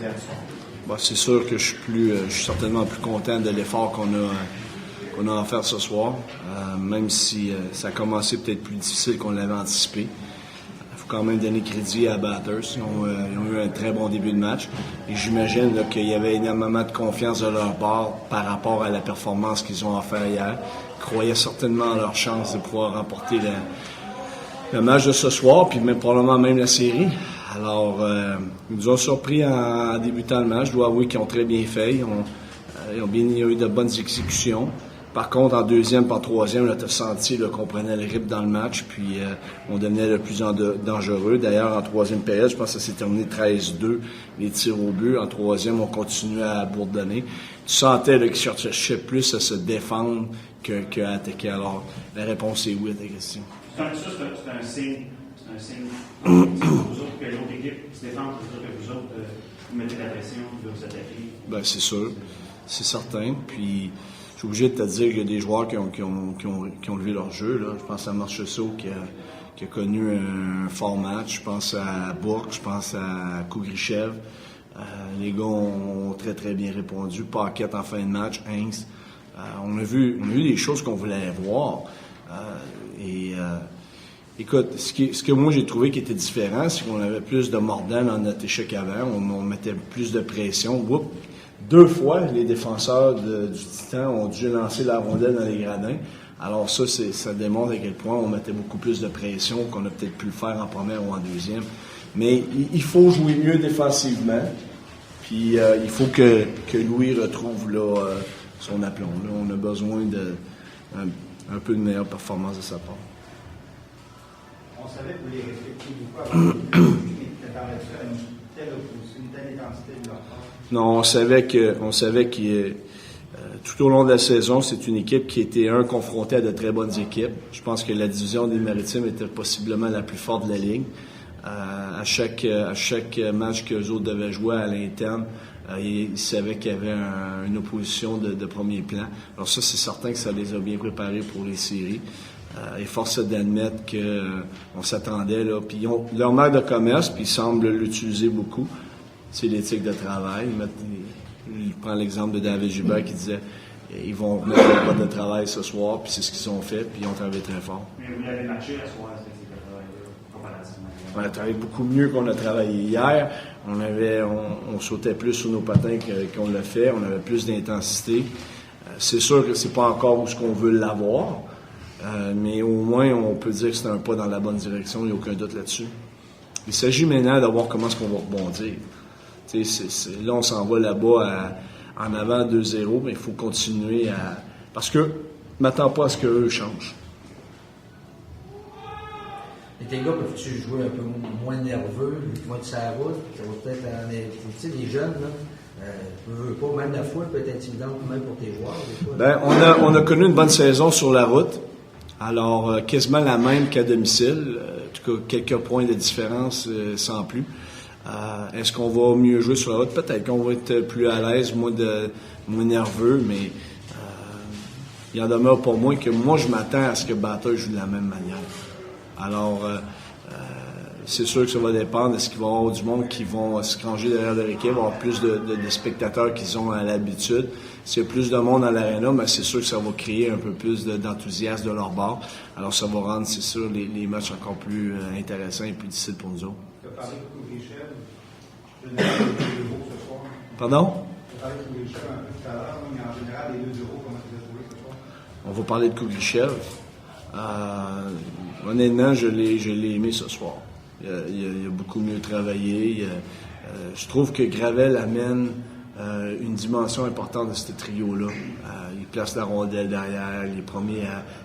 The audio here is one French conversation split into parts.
hier soir? Bon, c'est sûr que je suis certainement plus content de l'effort qu'on a à faire ce soir, même si ça a commencé peut-être plus difficile qu'on l'avait anticipé. Il faut quand même donner crédit à Batters. Ils ont eu un très bon début de match. Et j'imagine là, qu'il y avait énormément de confiance de leur part par rapport à la performance qu'ils ont offert hier. Ils croyaient certainement en leur chance de pouvoir remporter le match de ce soir, puis probablement même la série. Alors, ils nous ont surpris en débutant le match. Je dois avouer qu'ils ont très bien fait. Ils ont eu de bonnes exécutions. Par contre, en deuxième et en troisième, là, tu as senti là, qu'on prenait le rythme dans le match, puis on devenait de plus en dangereux. D'ailleurs, en troisième période, je pense que ça s'est terminé 13-2, les tirs au but. En troisième, on continuait à bourdonner. Tu sentais là, qu'ils cherchaient plus à se défendre qu'à attaquer. Alors, la réponse est oui à ta question. C'est un signe pour vous autres que l'autre équipe se défend, que vous autres vous mettez la pression, vous attaquez? Bien, c'est sûr. C'est certain. Puis, je suis obligé de te dire qu'il y a des joueurs qui ont levé leur jeu. Là. Je pense à Marchessault qui a connu un fort match. Je pense à Bourque, je pense à Kougrichev. Les gars ont très, très bien répondu. Paquette en fin de match, Heinz. On a vu des choses qu'on voulait voir. Écoute, ce que moi j'ai trouvé qui était différent, c'est qu'on avait plus de mordant dans notre échec avant. On mettait plus de pression. Oups. 2 fois, les défenseurs du Titan ont dû lancer la rondelle dans les gradins. Alors ça démontre à quel point on mettait beaucoup plus de pression qu'on a peut-être pu le faire en première ou en deuxième. Mais il faut jouer mieux défensivement. Puis il faut que Louis retrouve là, son aplomb. Là, on a besoin un peu de meilleure performance de sa part. On savait que vous les respectiez beaucoup avant que tu t'arrêtes à une telle opposition, une telle intensité de leur part. Non, on savait que tout au long de la saison, c'est une équipe qui était confrontée à de très bonnes équipes. Je pense que la division des Maritimes était possiblement la plus forte de la ligue. À chaque match qu'eux autres devaient jouer à l'interne, ils savaient qu'il y avait une opposition de premier plan. Alors ça, c'est certain que ça les a bien préparés pour les séries. Et force est d'admettre qu'on s'attendait là. Puis ils ont leur maître de commerce, puis ils semblent l'utiliser beaucoup. C'est l'éthique de travail. Je prends l'exemple de David Gilbert qui disait ils vont remettre le code de travail ce soir, puis c'est ce qu'ils ont fait, puis ils ont travaillé très fort. Mais vous l'avez matché à soir, cette éthique de travail-là, comparativement. On a travaillé beaucoup mieux qu'on a travaillé hier. On sautait plus sur nos patins qu'on l'a fait. On avait plus d'intensité. C'est sûr que c'est pas encore où ce qu'on veut l'avoir. Mais au moins, on peut dire que c'est un pas dans la bonne direction, il n'y a aucun doute là-dessus. Il s'agit maintenant de voir comment est-ce qu'on va rebondir. Là, on s'en va là-bas en avant 2-0, mais il faut continuer à... Parce que, je ne m'attends pas à ce qu'eux changent. Et tes gars, peuvent-tu jouer un peu moins nerveux, ils vont être sur la route, ça va peut-être en... Tu sais, les jeunes, là, pas, même la foule peut être intimidante, même pour tes joueurs. Bien, on a connu une bonne saison sur la route. Alors, quasiment la même qu'à domicile. En tout cas, quelques points de différence sans plus. Est-ce qu'on va mieux jouer sur la route? Peut-être qu'on va être plus à l'aise, moins nerveux, mais il en demeure pour moi que moi, je m'attends à ce que Batters joue de la même manière. Alors, c'est sûr que ça va dépendre. Est-ce qu'il va y avoir du monde qui vont se ranger derrière leur équipe, avoir plus de spectateurs qu'ils ont à l'habitude. S'il y a plus de monde dans l'aréna, ben c'est sûr que ça va créer un peu plus d'enthousiasme de leur bord. Alors, ça va rendre, c'est sûr, les matchs encore plus intéressants et plus difficiles pour nous autres. Tu as parlé de Kougrichev. Je vais donner les 2 euros ce soir. Pardon? Tu as parlé de Kougrichev un peu tout à l'heure, mais en général, les 2 euros, comment tu les as trouvés ce soir? On va parler de Kougrichev. Honnêtement, je l'ai aimé ce soir. Il a beaucoup mieux travaillé. Je trouve que Gravel amène une dimension importante de ce trio-là. Il place la rondelle derrière, il est premier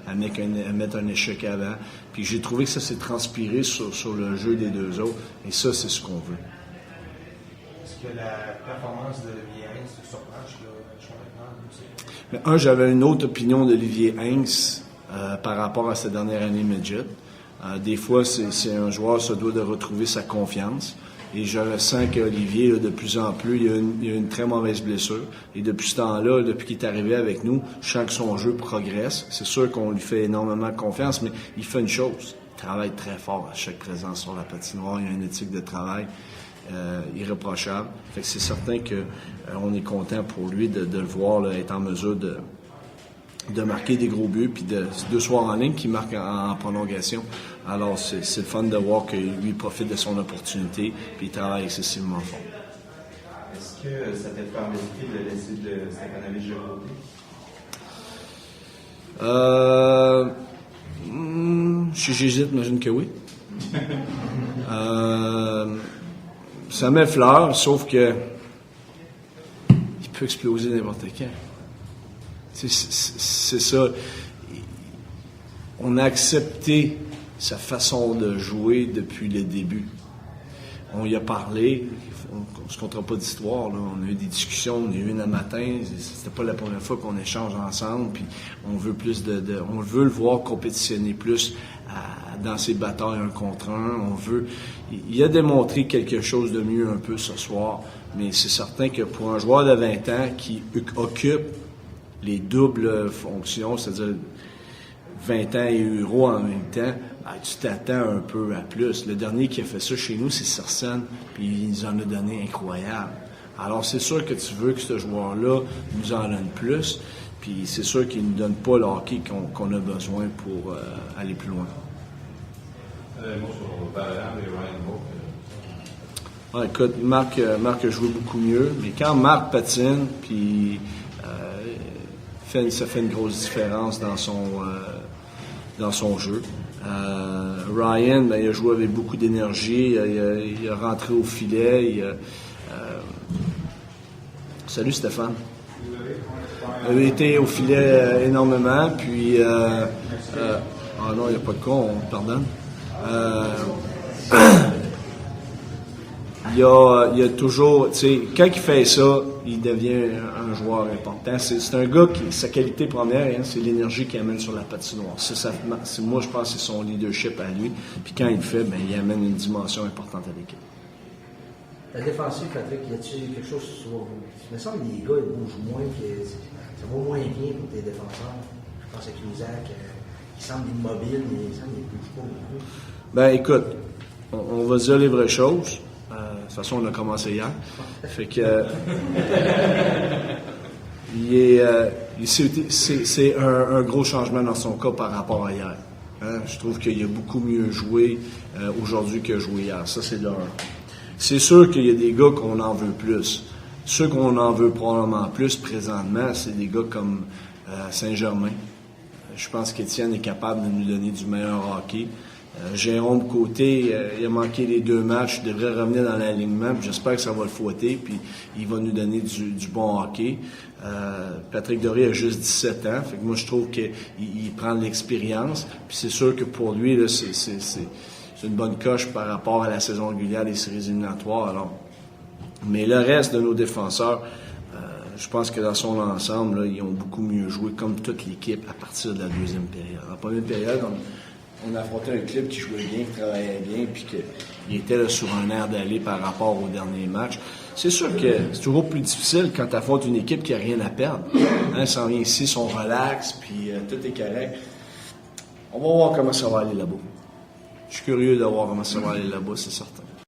à mettre un échec avant. Puis j'ai trouvé que ça s'est transpiré sur le jeu des deux autres. Et ça, c'est ce qu'on veut. Est-ce que la performance d'Olivier Heinz te surprend maintenant? J'avais une autre opinion d'Olivier Heinz par rapport à sa dernière année midget. Des fois, c'est un joueur se doit de retrouver sa confiance. Et je ressens qu'Olivier, là, de plus en plus, il a une très mauvaise blessure. Et depuis ce temps-là, depuis qu'il est arrivé avec nous, je sens que son jeu progresse. C'est sûr qu'on lui fait énormément confiance, mais il fait une chose. Il travaille très fort à chaque présence sur la patinoire. Il a une éthique de travail irréprochable. Fait que c'est certain que on est content pour lui de le voir là, être en mesure de marquer des gros buts, puis de 2 soirs en ligne qu'il marque en prolongation. Alors, c'est le fun de voir que lui profite de son opportunité, puis il travaille excessivement fort. Est-ce que ça t'a fait envie de laisser de Stefanovic de côté? J'hésite, j'imagine que oui. Ça m'effleure, sauf que il peut exploser n'importe quand. C'est ça. On a accepté sa façon de jouer depuis le début. On y a parlé. On ne se contera pas d'histoire. Là. On a eu des discussions. On a eu une à matin. C'était pas la première fois qu'on échange ensemble. Puis on veut plus on veut le voir compétitionner plus dans ses batailles 1 contre 1. Il a démontré quelque chose de mieux un peu ce soir. Mais c'est certain que pour un joueur de 20 ans qui occupe les doubles fonctions, c'est-à-dire 20 ans et Euro en même temps, ben, tu t'attends un peu à plus. Le dernier qui a fait ça chez nous, c'est Sersen, puis il nous en a donné incroyable. Alors, c'est sûr que tu veux que ce joueur-là nous en donne plus, puis c'est sûr qu'il ne nous donne pas le hockey qu'on a besoin pour aller plus loin. Un mot sur Barham et Ryan Bourque. Ah, écoute, Marc a joué beaucoup mieux, mais quand Marc patine, puis ça fait une grosse différence dans son jeu. Ryan, ben, il a joué avec beaucoup d'énergie, il a rentré au filet. Salut Stéphane. Il a été au filet énormément, puis ah non, il n'y a pas de con, on pardonne. Il y a toujours, tu sais, quand il fait ça, il devient un joueur important. C'est un gars qui, sa qualité première, c'est l'énergie qu'il amène sur la patinoire. Moi, je pense que c'est son leadership à lui. Puis quand il le fait, ben, il amène une dimension importante à l'équipe. La défensive, Patrick, y a-t-il quelque chose sur vous? Il me semble que les gars, ils bougent moins, ça va moins bien pour tes défenseurs. Je pense à Cusack, il semble immobile, mais il semble qu'il ne bouge pas beaucoup. Ben, écoute, on va dire les vraies choses. De toute façon, on a commencé hier. Fait que c'est un gros changement dans son cas par rapport à hier. Hein? Je trouve qu'il a beaucoup mieux joué aujourd'hui qu'il a joué hier. Ça, c'est de un. C'est sûr qu'il y a des gars qu'on en veut plus. Ceux qu'on en veut probablement plus présentement, c'est des gars comme Saint-Germain. Je pense qu'Étienne est capable de nous donner du meilleur hockey. Jérôme Côté, il a manqué les 2 matchs, il devrait revenir dans l'alignement, puis j'espère que ça va le fouetter, puis il va nous donner du bon hockey. Patrick Doré a juste 17 ans, fait que moi je trouve qu'il prend de l'expérience, puis c'est sûr que pour lui, là, c'est une bonne coche par rapport à la saison régulière des séries éliminatoires. Alors. Mais le reste de nos défenseurs, je pense que dans son ensemble, là, ils ont beaucoup mieux joué, comme toute l'équipe, à partir de la 2e période. En première période, on affrontait un club qui jouait bien, qui travaillait bien, puis qu'il était là, sur un air d'aller par rapport au dernier match. C'est sûr que c'est toujours plus difficile quand tu affrontes une équipe qui n'a rien à perdre. Hein, s'en vient ici, ils sont relax, puis tout est correct. On va voir comment ça va aller là-bas. Je suis curieux de voir comment ça va aller là-bas, c'est certain.